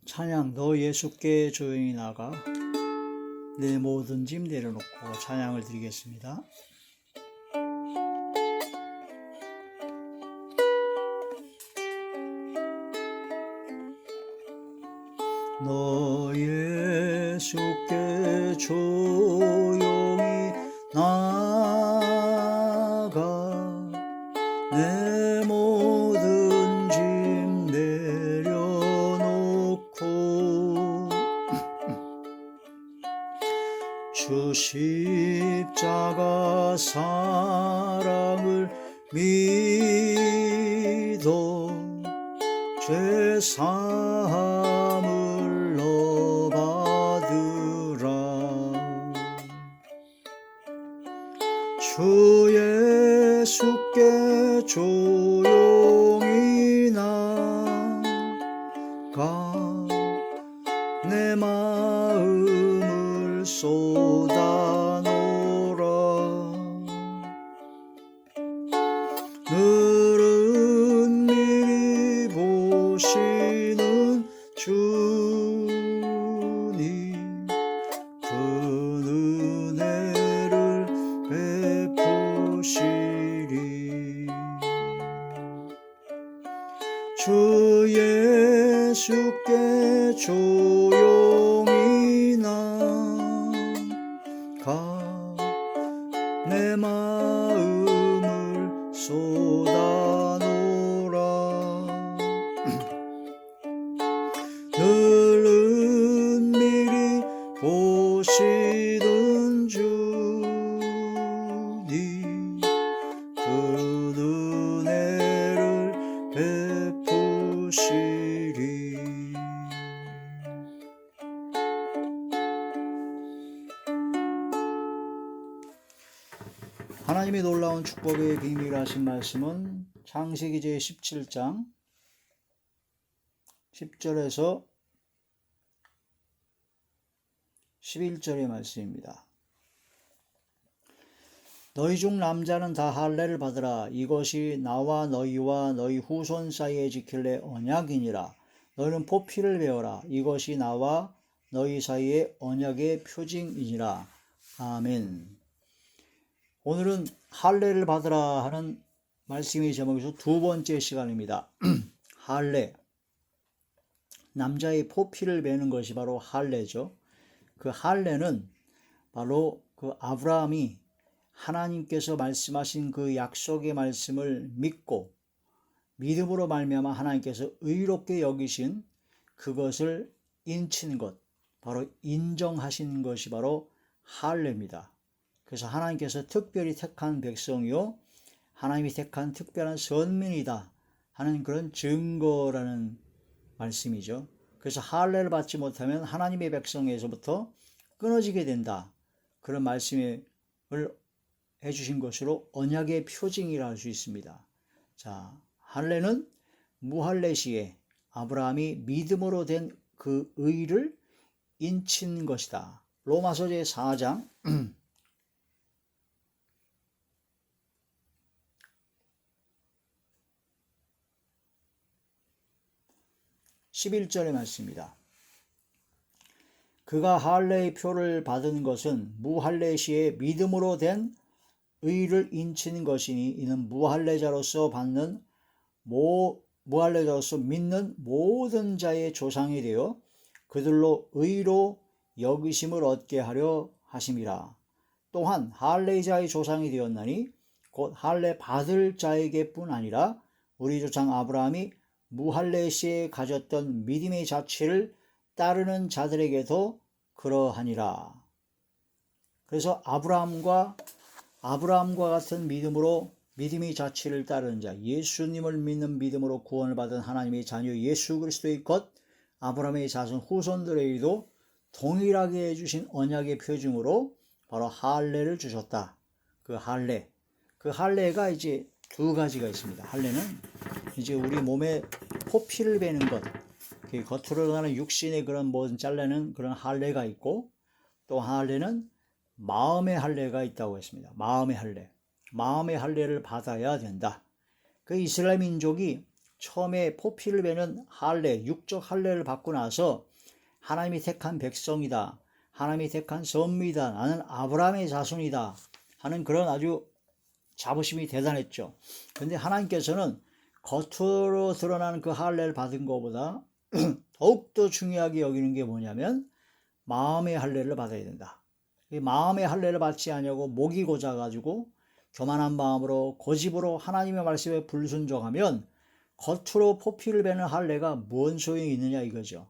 찬양 너 예수께 조용히 나가 내 모든 짐 내려놓고 찬양을 드리겠습니다. 너 예수께 조용히 나가 내 모든 짐 내려놓고 주 십자가 사랑을 믿어 죄 사함을 너 받으라. 주 예수께 조용히 나가 내 마음을 쏟아놓으라. 늘은 미리 보시는 주님 그 은혜를 베푸시리. 주 예수께 조용히 나가 내 마음을 쏟아놓으라. 늘은 미리 보시는 주님 그 은혜를 베푸시리. 하나님의 놀라운 축복의 비밀하신 말씀은 창세기 제17장 10절에서 11절의 말씀입니다. 너희 중 남자는 다 할례를 받으라. 이것이 나와 너희와 너희 후손 사이에 지킬래 언약이니라. 너희는 포피를 베어라. 이것이 나와 너희 사이에 언약의 표징이니라. 아멘. 오늘은 할례를 받으라 하는 말씀의 제목에서 두 번째 시간입니다. 할례. 남자의 포피를 베는 것이 바로 할례죠. 그 할례는 바로 그 아브라함이 하나님께서 말씀하신 그 약속의 말씀을 믿고 믿음으로 말미암아 하나님께서 의롭게 여기신 그것을 인친 것, 바로 인정하신 것이 바로 할례입니다. 그래서 하나님께서 특별히 택한 백성이요 하나님이 택한 특별한 선민이다 하는 그런 증거라는 말씀이죠. 그래서 할례를 받지 못하면 하나님의 백성에서부터 끊어지게 된다. 그런 말씀을 해주신 것으로 언약의 표징이라 할 수 있습니다. 자, 할례는 무할례 시에 아브라함이 믿음으로 된 그 의를 인친 것이다. 로마서 제4장 11절의 말씀입니다. 그가 할례의 표를 받은 것은 무할례 시에 믿음으로 된 의를 인친 것이니 이는 무할례자로서 믿는 모든 자의 조상이 되어 그들로 의로 여기심을 얻게 하려 하심이라. 또한 할례자의 조상이 되었나니 곧 할례 받을 자에게뿐 아니라 우리 조상 아브라함이 무할례 시에 가졌던 믿음의 자취를 따르는 자들에게도 그러하니라. 그래서 아브라함과 같은 믿음의 자취를 따르는 자, 예수님을 믿는 믿음으로 구원을 받은 하나님의 자녀 예수 그리스도의 것, 아브라함의 자손 후손들에게도 동일하게 해주신 언약의 표징으로 바로 할례를 주셨다. 그 할례가 이제 두 가지가 있습니다. 할례는 이제 우리 몸에 포피를 베는 것, 겉으로 나는 육신의 그런 모든 잘라내는 그런 할례가 있고, 또 할례는 마음의 할례가 있다고 했습니다. 마음의 할례를 받아야 된다. 그 이스라엘 민족이 처음에 포피를 베는 할례, 육적 할례를 받고 나서 하나님이 택한 백성이다, 하나님이 택한 선미다, 나는 아브라함의 자손이다 하는 그런 아주 자부심이 대단했죠. 그런데 하나님께서는 겉으로 드러나는 그 할례를 받은 것보다 더욱더 중요하게 여기는 게 뭐냐면 마음의 할례를 받아야 된다. 이 마음의 할례를 받지 않냐고 목이 고자가지고 교만한 마음으로 고집으로 하나님의 말씀에 불순종하면 겉으로 포피를 베는 할례가 뭔 소용이 있느냐 이거죠.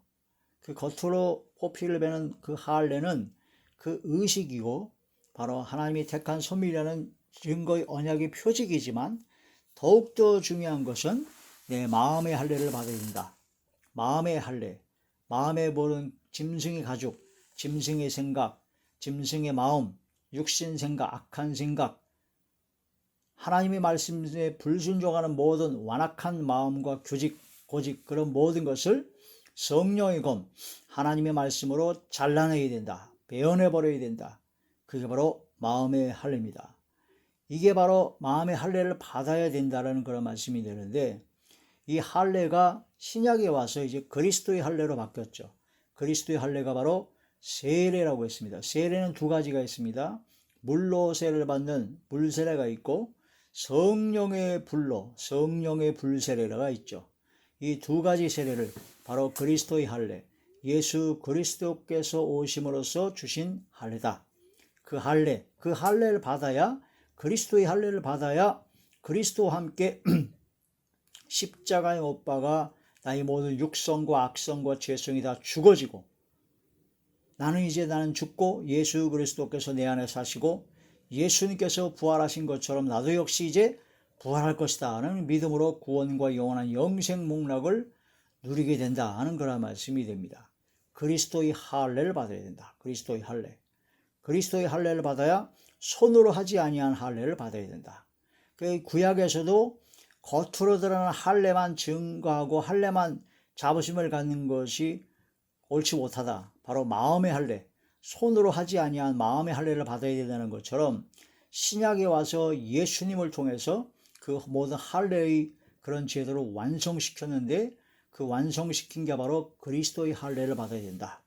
그 겉으로 포피를 베는 그 할례는 그 의식이고 바로 하나님이 택한 선밀이라는 증거의 언약의 표직이지만 더욱더 중요한 것은 내 마음의 할례를 받아야 된다. 마음의 할례, 마음에 모른 짐승의 가죽, 짐승의 생각, 짐승의 마음, 육신 생각, 악한 생각, 하나님의 말씀에 불순종하는 모든 완악한 마음과 규직, 고집 그런 모든 것을 성령의 검, 하나님의 말씀으로 잘라내야 된다. 베어내버려야 된다. 그게 바로 마음의 할례입니다. 이게 바로 마음의 할례를 받아야 된다는 그런 말씀이 되는데 이 할례가 신약에 와서 이제 그리스도의 할례로 바뀌었죠. 그리스도의 할례가 바로 세례라고 했습니다. 세례는 두 가지가 있습니다. 물로 세례를 받는 물세례가 있고 성령의 불로 성령의 불세례가 있죠. 이 두 가지 세례를 바로 그리스도의 할례, 예수 그리스도께서 오심으로써 주신 할례다. 그 할례를 받아야 그리스도의 할례를 받아야 그리스도와 함께 십자가에 못 박아 나의 모든 육성과 악성과 죄성이 다 죽어지고 나는 죽고 예수 그리스도께서 내 안에 사시고 예수님께서 부활하신 것처럼 나도 역시 이제 부활할 것이다 하는 믿음으로 구원과 영원한 영생 목락을 누리게 된다 하는 그런 말씀이 됩니다. 그리스도의 할례를 받아야 된다. 그리스도의 할례. 그리스도의 할례를 받아야 손으로 하지 아니한 할례를 받아야 된다. 그 구약에서도 겉으로 드러나는 할례만 증거하고 할례만 자부심을 갖는 것이 옳지 못하다. 바로 마음의 할례, 손으로 하지 아니한 마음의 할례를 받아야 된다는 것처럼 신약에 와서 예수님을 통해서 그 모든 할례의 그런 제도를 완성시켰는데 그 완성시킨 게 바로 그리스도의 할례를 받아야 된다.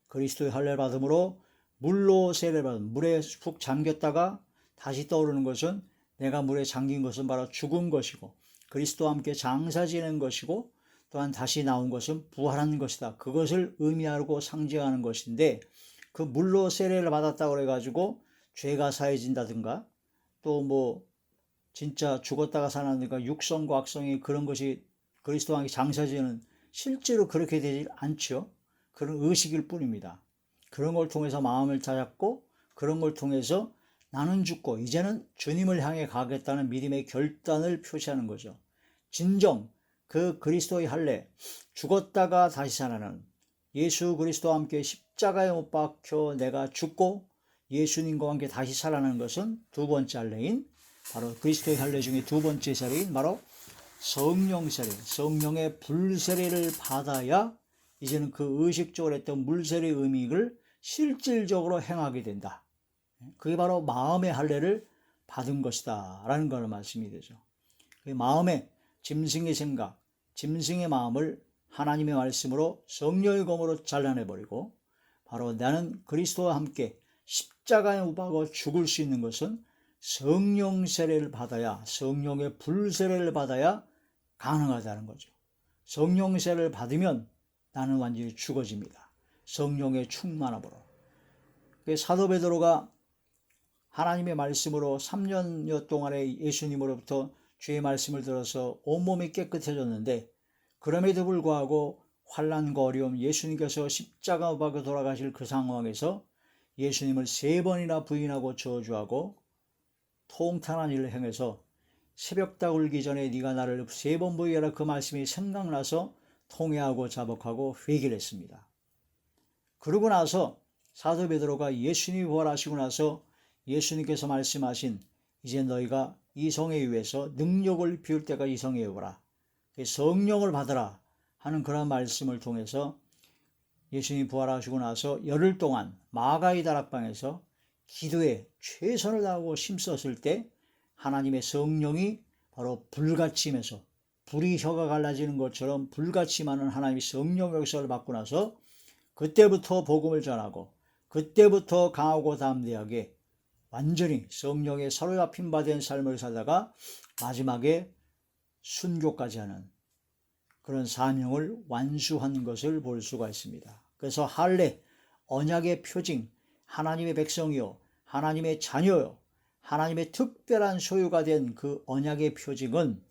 그리스도의 할례를 받음으로 물로 세례를 받은 물에 푹 잠겼다가 다시 떠오르는 것은 내가 물에 잠긴 것은 바로 죽은 것이고 그리스도와 함께 장사 지는 것이고 또한 다시 나온 것은 부활한 것이다. 그것을 의미하고 상징하는 것인데 그 물로 세례를 받았다고 그래가지고 죄가 사해진다든가 또 진짜 죽었다가 살아나든가 육성과 악성이 그런 것이 그리스도와 함께 장사 지는 실제로 그렇게 되지 않죠. 그런 의식일 뿐입니다. 그런 걸 통해서 마음을 다잡고 그런 걸 통해서 나는 죽고 이제는 주님을 향해 가겠다는 믿음의 결단을 표시하는 거죠. 진정 그 그리스도의 할례, 죽었다가 다시 살아나는 예수 그리스도와 함께 십자가에 못 박혀 내가 죽고 예수님과 함께 다시 살아나는 것은 두 번째 할례인 바로 그리스도의 할례 중에 두 번째 세례인 바로 성령 세례, 성령의 불세례를 받아야 이제는 그 의식적으로 했던 물세례의 의미를 실질적으로 행하게 된다. 그게 바로 마음의 할례를 받은 것이다 라는 걸 말씀이 되죠. 그 마음에 짐승의 생각, 짐승의 마음을 하나님의 말씀으로 성령의 검으로 잘라내버리고 바로 나는 그리스도와 함께 십자가에 못 박아 죽을 수 있는 것은 성령 세례를 받아야 성령의 불세례를 받아야 가능하다는 거죠. 성령 세례를 받으면 나는 완전히 죽어집니다. 성령의 충만함으로. 사도 베드로가 하나님의 말씀으로 3년여 동안의 예수님으로부터 주의 말씀을 들어서 온몸이 깨끗해졌는데 그럼에도 불구하고 환난과 어려움 예수님께서 십자가 못 박아 돌아가실 그 상황에서 예수님을 3번이나 부인하고 저주하고 통탄한 일을 행해서 새벽다 울기 전에 네가 나를 3번 부인하라 그 말씀이 생각나서 통회하고 자복하고 회개를 했습니다. 그러고 나서 사도 베드로가 예수님이 부활하시고 나서 예수님께서 말씀하신 이제 너희가 이 성에 의해서 능력을 비울 때가 이 성에 오라 성령을 받으라 하는 그런 말씀을 통해서 예수님이 부활하시고 나서 열흘 동안 마가의 다락방에서 기도에 최선을 다하고 힘썼을 때 하나님의 성령이 바로 불같이 임해서 불이 혀가 갈라지는 것처럼 불같이 많은 하나님의 성령 역사를 받고 나서 그때부터 복음을 전하고 그때부터 강하고 담대하게 완전히 성령에 사로잡힌 바 된 삶을 살다가 마지막에 순교까지 하는 그런 사명을 완수하는 것을 볼 수가 있습니다. 그래서 할례, 언약의 표징, 하나님의 백성이요, 하나님의 자녀요, 하나님의 특별한 소유가 된 그 언약의 표징은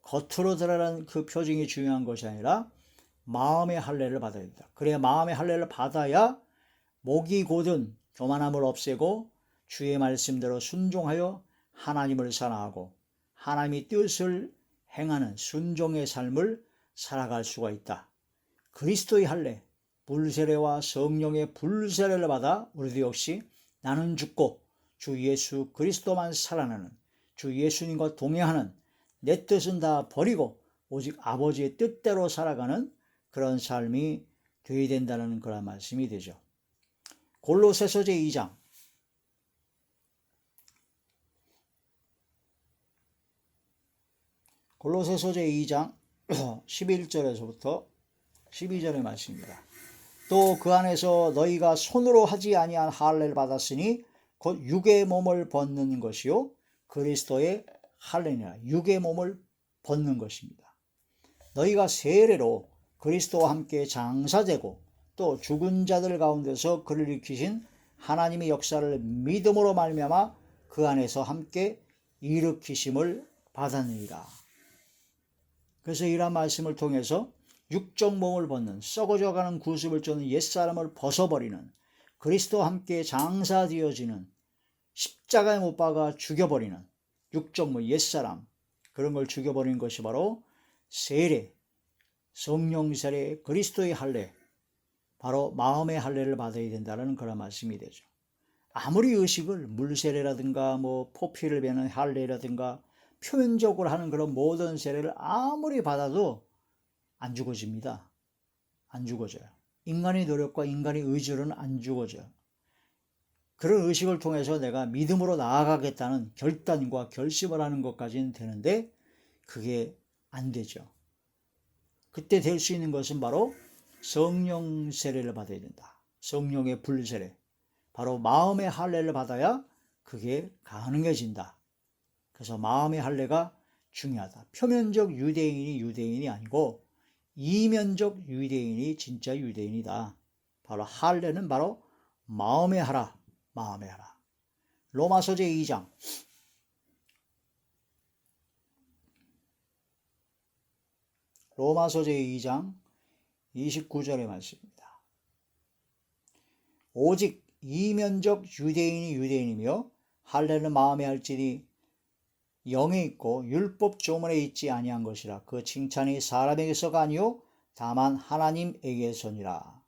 겉으로 드러나는 그 표징이 중요한 것이 아니라 마음의 할례를 받아야 된다. 그래야 마음의 할례를 받아야 목이 곧은 교만함을 없애고 주의 말씀대로 순종하여 하나님을 사랑하고 하나님의 뜻을 행하는 순종의 삶을 살아갈 수가 있다. 그리스도의 할례, 불세례와 성령의 불세례를 받아 우리도 역시 나는 죽고 주 예수 그리스도만 살아나는, 주 예수님과 동행하는, 내 뜻은 다 버리고 오직 아버지의 뜻대로 살아가는 그런 삶이 되어야 된다는 그런 말씀이 되죠. 골로새서 제2장 골로새서 제2장 11절에서부터 12절의 말씀입니다. 또 그 안에서 너희가 손으로 하지 아니한 할례를 받았으니 곧 육의 몸을 벗는 것이요 그리스도의 할례니라. 육의 몸을 벗는 것입니다. 너희가 세례로 그리스도와 함께 장사되고 또 죽은 자들 가운데서 그를 일으키신 하나님의 역사를 믿음으로 말미암아 그 안에서 함께 일으키심을 받았느니라. 그래서 이러한 말씀을 통해서 육적 몸을 벗는, 썩어져가는 구습을 쫓는 옛사람을 벗어버리는, 그리스도와 함께 장사되어지는, 십자가에 못 박아 죽여버리는 육적 몸, 옛사람, 그런 걸 죽여버리는 것이 바로 세례, 성령 세례, 그리스도의 할례, 바로 마음의 할례를 받아야 된다는 그런 말씀이 되죠. 아무리 의식을 물세례라든가 포피를 베는 할례라든가 표면적으로 하는 그런 모든 세례를 아무리 받아도 안 죽어집니다. 안 죽어져요. 인간의 노력과 인간의 의지로는 안 죽어져요. 그런 의식을 통해서 내가 믿음으로 나아가겠다는 결단과 결심을 하는 것까지는 되는데 그게 안 되죠. 그때 될 수 있는 것은 바로 성령 세례를 받아야 된다. 성령의 불세례. 바로 마음의 할례를 받아야 그게 가능해진다. 그래서 마음의 할례가 중요하다. 표면적 유대인이 유대인이 아니고 이면적 유대인이 진짜 유대인이다. 바로 할례는 바로 마음에 하라. 마음에 하라. 로마서 제2장 로마서 제2장 29절의 말씀입니다. 오직 이면적 유대인이 유대인이며 할례는 마음에 할지니 영에 있고 율법 조문에 있지 아니한 것이라. 그 칭찬이 사람에게서가 아니요 다만 하나님에게서니라.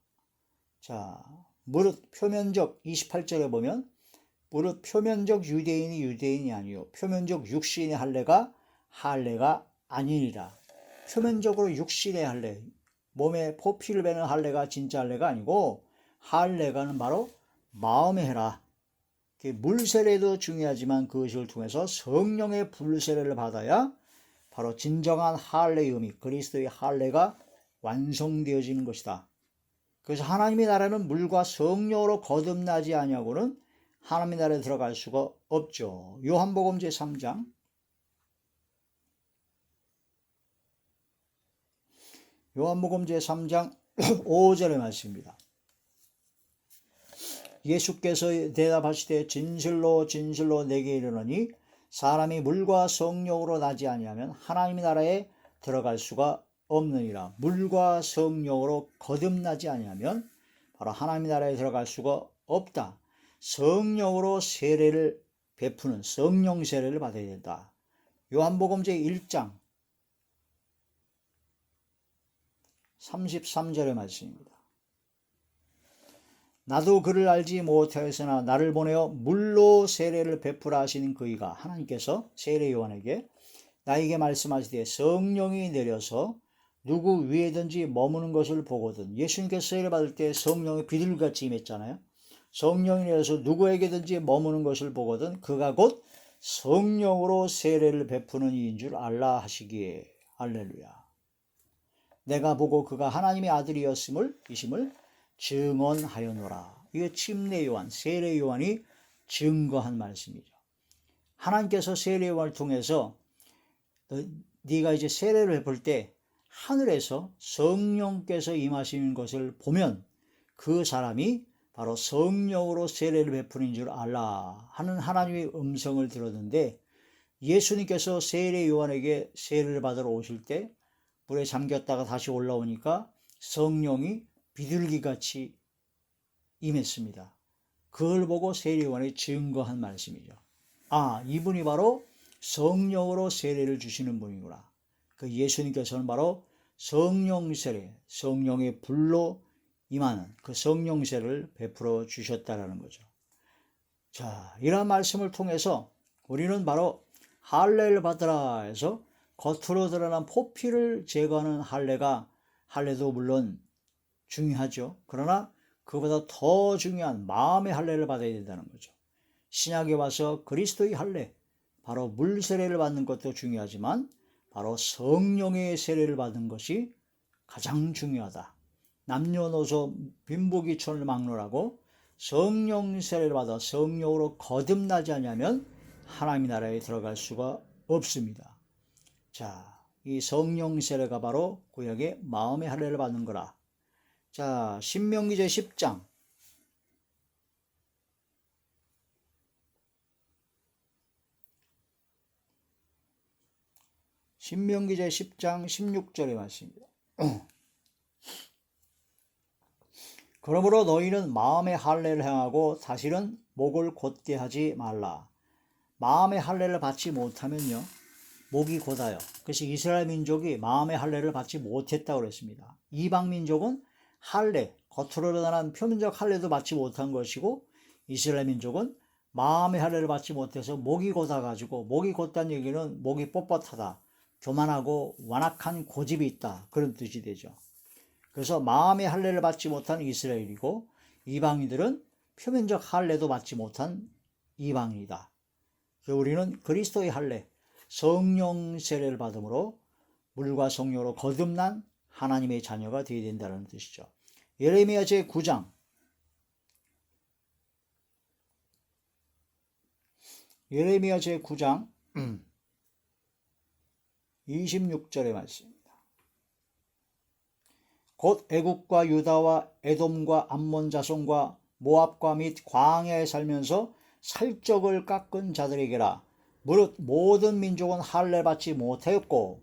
자, 무릇 표면적 28절에 보면 무릇 표면적 유대인이 유대인이 아니요 표면적 육신의 할례가 아니니라. 표면적으로 육신의 할례, 몸에 포피를 베는 할례가 진짜 할례가 아니고 할례가는 바로 마음에 해라. 물세례도 중요하지만 그것을 통해서 성령의 불세례를 받아야 바로 진정한 할례의 의미, 그리스도의 할례가 완성되어지는 것이다. 그래서 하나님의 나라는 물과 성령으로 거듭나지 아니하고는 하나님의 나라에 들어갈 수가 없죠. 요한복음 제3장 요한복음 제3장 5절의 말씀입니다. 예수께서 대답하시되 진실로 진실로 내게 이르노니 사람이 물과 성령으로 나지 아니하면 하나님의 나라에 들어갈 수가 없느니라. 물과 성령으로 거듭나지 아니하면 바로 하나님의 나라에 들어갈 수가 없다. 성령으로 세례를 베푸는 성령 세례를 받아야 된다. 요한복음 제1장 33절의 말씀입니다. 나도 그를 알지 못하였으나 나를 보내어 물로 세례를 베푸라 하시는 그이가, 하나님께서 세례 요한에게 나에게 말씀하시되 성령이 내려서 누구 위에든지 머무는 것을 보거든. 예수님께서 세례 받을 때 성령이 비둘기같이 임했잖아요. 성령이 내려서 누구에게든지 머무는 것을 보거든 그가 곧 성령으로 세례를 베푸는 이인 줄 알라 하시기에. 할렐루야. 내가 보고 그가 하나님의 아들이었음을 증언하였노라. 이거 침례 요한, 세례 요한이 증거한 말씀이죠. 하나님께서 세례 요한을 통해서 네가 이제 세례를 해볼 때 하늘에서 성령께서 임하시는 것을 보면 그 사람이 바로 성령으로 세례를 베푸는 줄 알라 하는 하나님의 음성을 들었는데, 예수님께서 세례 요한에게 세례를 받으러 오실 때 물에 잠겼다가 다시 올라오니까 성령이 비둘기같이 임했습니다. 그걸 보고 세례 요한이 증거한 말씀이죠. 아, 이분이 바로 성령으로 세례를 주시는 분이구나. 그 예수님께서는 바로 성령 세례, 성령의 불로 임하는 그 성령 세례를 베풀어 주셨다라는 거죠. 자, 이러한 말씀을 통해서 우리는 바로 할례를 받으라 해서 겉으로 드러난 포피를 제거하는 할례도 물론 중요하죠. 그러나 그보다 더 중요한 마음의 할례를 받아야 된다는 거죠. 신약에 와서 그리스도의 할례, 바로 물 세례를 받는 것도 중요하지만 바로 성령의 세례를 받는 것이 가장 중요하다. 남녀노소 빈부귀천을 막론하고 성령 세례를 받아 성령으로 거듭나지 않으면 하나님의 나라에 들어갈 수가 없습니다. 자, 이 성령 세례가 바로 구약의 마음의 할례를 받는 거라. 자, 신명기 제 10장. 신명기 제 10장 16절의 말씀입니다. 그러므로 너희는 마음의 할례를 행하고 다시는 목을 곧게 하지 말라. 마음의 할례를 받지 못하면요, 목이 곧아요. 그래서 이스라엘 민족이 마음의 할례를 받지 못했다고 그랬습니다. 이방 민족은 할례, 겉으로 드러난 표면적 할례도 받지 못한 것이고, 이스라엘 민족은 마음의 할례를 받지 못해서 목이 곧아가지고, 목이 곧다는 얘기는 목이 뻣뻣하다, 교만하고 완악한 고집이 있다, 그런 뜻이 되죠. 그래서 마음의 할례를 받지 못한 이스라엘이고, 이방인들은 표면적 할례도 받지 못한 이방인이다. 우리는 그리스도의 할례, 성령 세례를 받음으로 물과 성령으로 거듭난 하나님의 자녀가 되어야 된다는 뜻이죠. 예레미야 제 9장. 예레미야 제 9장 26절의 말씀입니다. 곧 애국과 유다와 에돔과 암몬 자손과 모압과 및 광야에 살면서 살적을 깎은 자들에게라. 무릇 모든 민족은 할례를 받지 못하였고,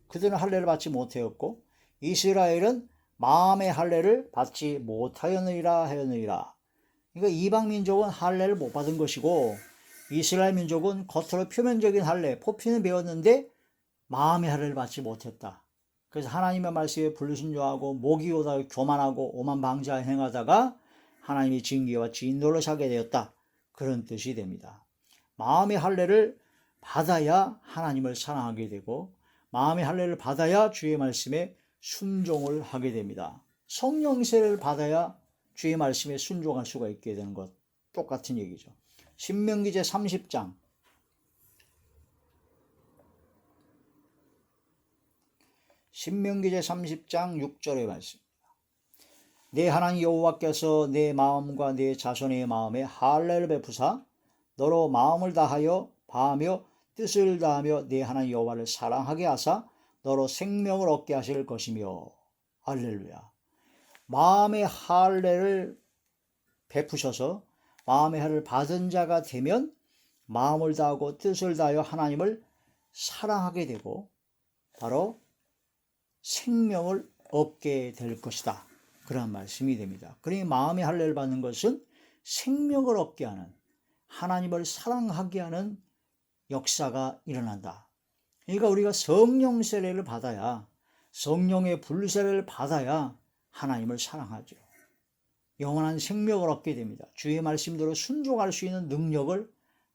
그들은 할례를 받지 못하였고, 이스라엘은 마음의 할례를 받지 못하였느니라 하였느니라. 그러니까 이방 민족은 할례를 못 받은 것이고, 이스라엘 민족은 겉으로 표면적인 할례, 포피는 배웠는데 마음의 할례를 받지 못했다. 그래서 하나님의 말씀에 불순종하고 목이 오다 교만하고 오만방자 행하다가 하나님의 징계와 진노를 사게 되었다. 그런 뜻이 됩니다. 마음의 할례를 받아야 하나님을 사랑하게 되고, 마음의 할례를 받아야 주의 말씀에 순종을 하게 됩니다. 성령 세례를 받아야 주의 말씀에 순종할 수가 있게 되는 것, 똑같은 얘기죠. 신명기 제 30장. 신명기 제 30장 6절의 말씀입니다. 내 하나님 여호와께서 내 마음과 내 자손의 마음에 할례를 베푸사 너로 마음을 다하여 바하며 뜻을 다하며 내 하나님 여호와를 사랑하게 하사 너로 생명을 얻게 하실 것이며. 할렐루야. 마음의 할례를 베푸셔서 마음의 할례를 받은 자가 되면 마음을 다하고 뜻을 다하여 하나님을 사랑하게 되고 바로 생명을 얻게 될 것이다. 그런 말씀이 됩니다. 그러니 마음의 할례를 받는 것은 생명을 얻게 하는, 하나님을 사랑하게 하는 역사가 일어난다. 그러니까 우리가 성령 세례를 받아야, 성령의 불세례를 받아야 하나님을 사랑하죠. 영원한 생명을 얻게 됩니다. 주의 말씀대로 순종할 수 있는 능력을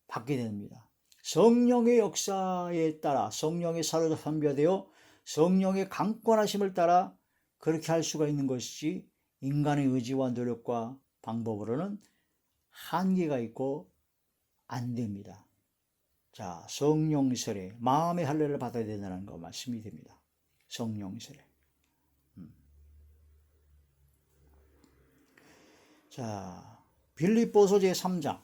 받게 됩니다. 성령의 역사에 따라, 성령의 사로잡 선별되어 성령의 강권하심을 따라 그렇게 할 수가 있는 것이지, 인간의 의지와 노력과 방법으로는 한계가 있고 안 됩니다. 자, 성령 세례, 마음의 할례를 받아야 된다는 거 말씀이 됩니다. 성령 세례. 자, 빌립보서 제3장.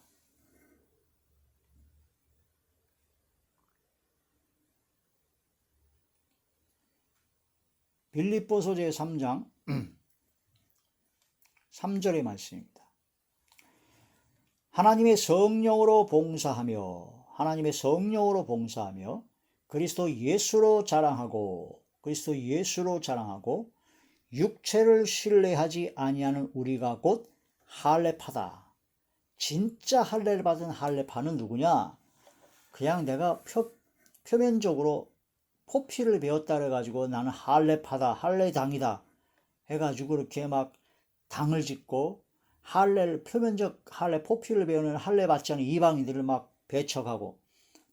빌립보서 제3장 3절의 말씀입니다. 하나님의 성령으로 봉사하며 그리스도 예수로 자랑하고 육체를 신뢰하지 아니하는 우리가 곧 할례파다. 진짜 할례를 받은 할례파는 누구냐? 그냥 내가 표면적으로 포피를 배웠다 그래가지고 나는 할례파다, 할례당이다 해가지고 이렇게 막 당을 짓고 표면적 할례 포피를 배우는 할례 받지 않은 이방인들을 막 배척하고,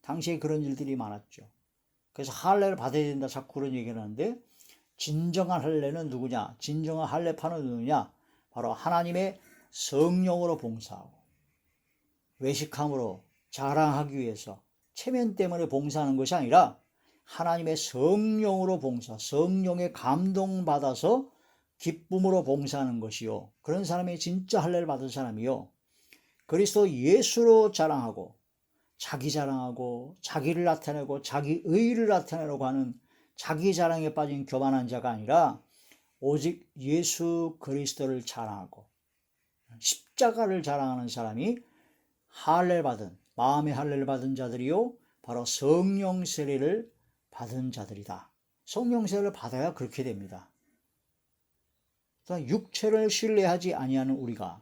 당시에 그런 일들이 많았죠. 그래서 할례를 받아야 된다 자꾸 그런 얘기를 하는데, 진정한 할례는 누구냐? 진정한 할례파는 누구냐? 바로 하나님의 성령으로 봉사하고 외식함으로 자랑하기 위해서 체면 때문에 봉사하는 것이 아니라 하나님의 성령으로 성령의 감동받아서 기쁨으로 봉사하는 것이요. 그런 사람이 진짜 할례를 받은 사람이요. 그리스도 예수로 자랑하고 자기를 나타내고 자기 의의를 나타내려고 하는 자기 자랑에 빠진 교만한 자가 아니라 오직 예수 그리스도를 자랑하고 십자가를 자랑하는 사람이 마음의 할례를 받은 자들이요, 바로 성령 세례를 받은 자들이다. 성령 세례를 받아야 그렇게 됩니다. 육체를 신뢰하지 아니하는 우리가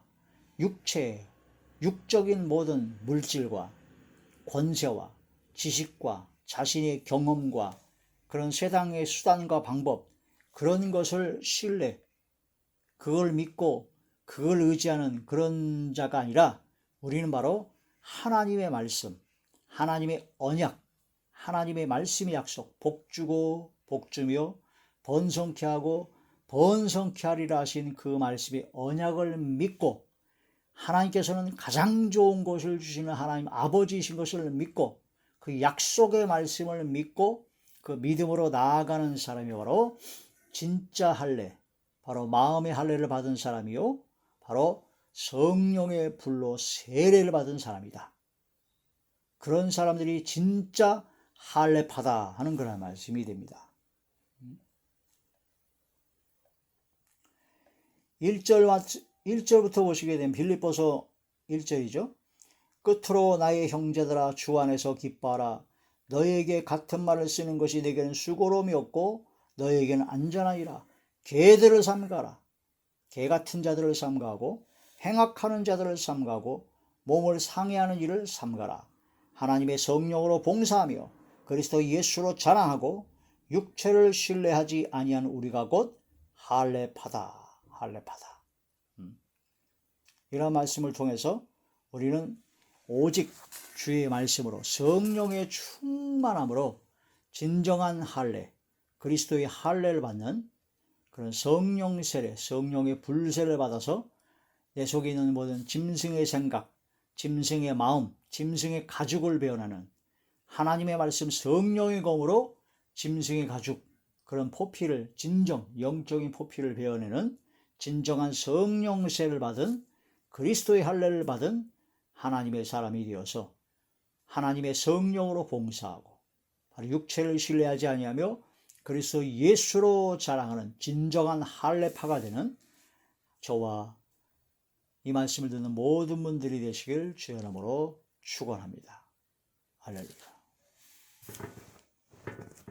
육적인 모든 물질과 권세와 지식과 자신의 경험과 그런 세상의 수단과 방법, 그런 것을 그걸 믿고 그걸 의지하는 그런 자가 아니라 우리는 바로 하나님의 말씀, 하나님의 언약, 하나님의 말씀의 약속, 복주고 복주며 번성케 하고 번성케 하리라 하신 그 말씀의 언약을 믿고, 하나님께서는 가장 좋은 것을 주시는 하나님 아버지이신 것을 믿고 그 약속의 말씀을 믿고 그 믿음으로 나아가는 사람이 바로 진짜 할례, 바로 마음의 할례를 받은 사람이요, 바로 성령의 불로 세례를 받은 사람이다. 그런 사람들이 진짜 할례파다 하는 그런 말씀이 됩니다. 1절부터 보시게 되면 빌립보서 1절이죠. 끝으로 나의 형제들아, 주 안에서 기뻐하라. 너에게 같은 말을 쓰는 것이 내게는 수고로움이 없고 너에게는 안전하니라. 개들을 삼가라. 개 같은 자들을 삼가하고 행악하는 자들을 삼가하고 몸을 상해하는 일을 삼가라. 하나님의 성령으로 봉사하며 그리스도 예수로 자랑하고 육체를 신뢰하지 아니하는 우리가 곧 할례파다. 이런 말씀을 통해서 우리는 오직 주의 말씀으로 성령의 충만함으로 진정한 할례, 그리스도의 할례를 받는 그런 성령 세례, 성령의 불세를 받아서 내 속에 있는 모든 짐승의 생각, 짐승의 마음, 짐승의 가죽을 배워나는 하나님의 말씀 성령의 검으로 짐승의 가죽, 그런 포피를, 영적인 포피를 베어내는 진정한 성령 세례를 받은 그리스도의 할례를 받은 하나님의 사람이 되어서 하나님의 성령으로 봉사하고 바로 육체를 신뢰하지 아니하며 그리스도 예수로 자랑하는 진정한 할례파가 되는 저와 이 말씀을 듣는 모든 분들이 되시길 주의 이름으로 축원합니다. 할렐루야.